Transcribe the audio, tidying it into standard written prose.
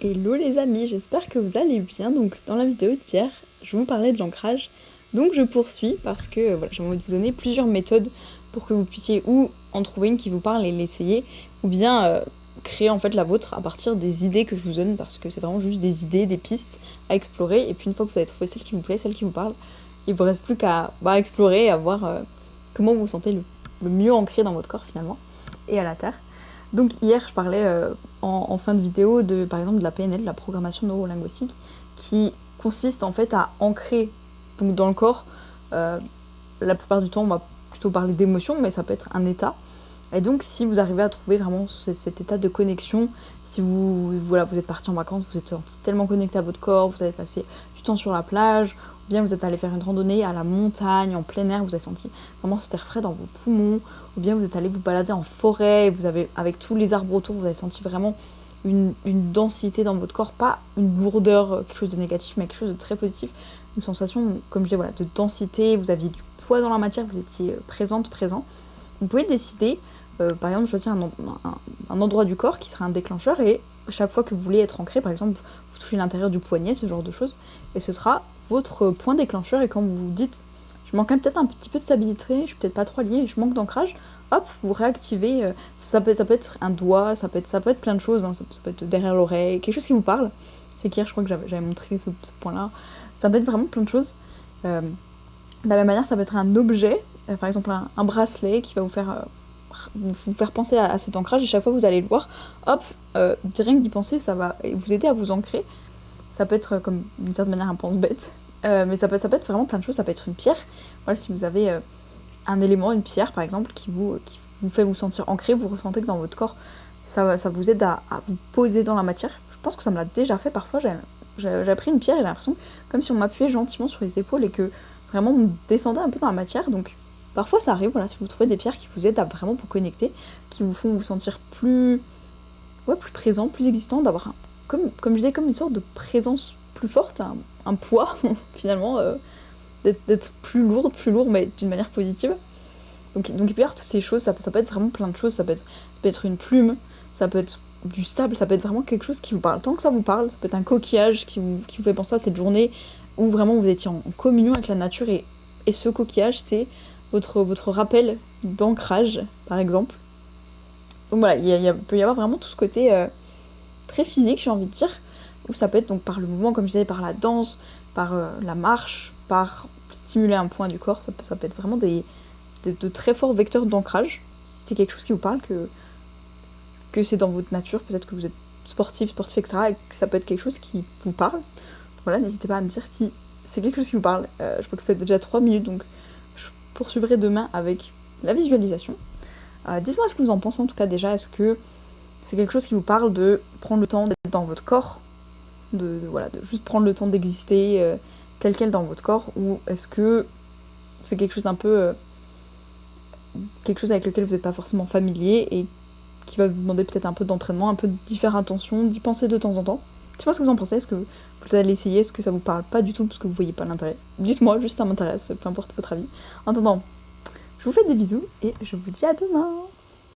Hello les amis, j'espère que vous allez bien. Donc dans la vidéo d'hier, je vous parlais de l'ancrage. Donc je poursuis parce que voilà, j'ai envie de vous donner plusieurs méthodes pour que vous puissiez ou en trouver une qui vous parle et l'essayer, ou bien créer en fait la vôtre à partir des idées que je vous donne, parce que c'est vraiment juste des idées, des pistes à explorer. Et puis une fois que vous avez trouvé celle qui vous plaît, celle qui vous parle, il vous reste plus qu'à explorer et à voir comment vous vous sentez le mieux ancré dans votre corps finalement et à la terre. Donc hier, je parlais en fin de vidéo de, par exemple, de la PNL, la programmation neurolinguistique, qui consiste en fait à ancrer donc, dans le corps. La plupart du temps, on va plutôt parler d'émotion, mais ça peut être un état. Et donc, si vous arrivez à trouver vraiment cet état de connexion, si vous êtes parti en vacances, vous êtes senti tellement connecté à votre corps, vous avez passé du temps sur la plage, ou bien vous êtes allé faire une randonnée à la montagne, en plein air, vous avez senti vraiment cet air frais dans vos poumons, ou bien vous êtes allé vous balader en forêt, et vous avez, avec tous les arbres autour, vous avez senti vraiment une densité dans votre corps, pas une lourdeur, quelque chose de négatif, mais quelque chose de très positif, une sensation, comme je dis, voilà, de densité, vous aviez du poids dans la matière, vous étiez présent. Vous pouvez décider, par exemple, choisir un endroit du corps qui sera un déclencheur, et chaque fois que vous voulez être ancré, par exemple, vous touchez l'intérieur du poignet, ce genre de choses, et ce sera votre point déclencheur. Et quand vous vous dites, je manque peut-être un petit peu de stabilité, je suis peut-être pas trop liée, je manque d'ancrage, hop, vous réactivez. Ça peut être un doigt, ça peut être plein de choses, hein, ça peut être derrière l'oreille, quelque chose qui vous parle. C'est qu'hier, je crois que j'avais montré ce point-là. Ça peut être vraiment plein de choses. De la même manière, ça peut être un objet, par exemple un bracelet qui va vous faire penser à cet ancrage, et chaque fois que vous allez le voir, hop, rien que d'y penser, ça va vous aider à vous ancrer. Ça peut être comme d'une certaine manière un pense-bête, mais ça peut être vraiment plein de choses. Ça peut être une pierre. Voilà, si vous avez un élément, une pierre par exemple, qui vous fait vous sentir ancré, vous ressentez que dans votre corps, ça vous aide à vous poser dans la matière. Je pense que ça me l'a déjà fait parfois. J'ai pris une pierre et j'ai l'impression comme si on m'appuyait gentiment sur les épaules et que vraiment on descendait un peu dans la matière. Donc parfois ça arrive, voilà, si vous trouvez des pierres qui vous aident à vraiment vous connecter, qui vous font vous sentir plus présent, plus existant, d'avoir comme je disais, comme une sorte de présence plus forte, un poids finalement, d'être plus lourd, mais d'une manière positive. Donc il peut y avoir toutes ces choses, ça peut être vraiment plein de choses, ça peut être une plume, ça peut être du sable, ça peut être vraiment quelque chose qui vous parle. Tant que ça vous parle, ça peut être un coquillage qui vous fait penser à cette journée où vraiment vous étiez en communion avec la nature, et ce coquillage, c'est votre rappel d'ancrage, par exemple. Donc voilà, il peut y avoir vraiment tout ce côté très physique, j'ai envie de dire, où ça peut être donc par le mouvement, comme je disais, par la danse, par la marche, par stimuler un point du corps. Ça peut être vraiment de très forts vecteurs d'ancrage. Si c'est quelque chose qui vous parle, que c'est dans votre nature, peut-être que vous êtes sportif, etc., et que ça peut être quelque chose qui vous parle. Voilà, n'hésitez pas à me dire si c'est quelque chose qui vous parle. Je crois que ça fait déjà 3 minutes, donc je poursuivrai demain avec la visualisation. Dites-moi ce que vous en pensez en tout cas déjà. Est-ce que c'est quelque chose qui vous parle de prendre le temps d'être dans votre corps, de juste prendre le temps d'exister tel quel dans votre corps, ou est-ce que c'est quelque chose d'un peu quelque chose avec lequel vous n'êtes pas forcément familier et qui va vous demander peut-être un peu d'entraînement, un peu d'y faire attention, d'y penser de temps en temps. Dites-moi ce que vous en pensez, est-ce que vous allez essayer, est-ce que ça vous parle pas du tout parce que vous voyez pas l'intérêt. Dites-moi, juste ça m'intéresse, peu importe votre avis. En attendant, je vous fais des bisous et je vous dis à demain.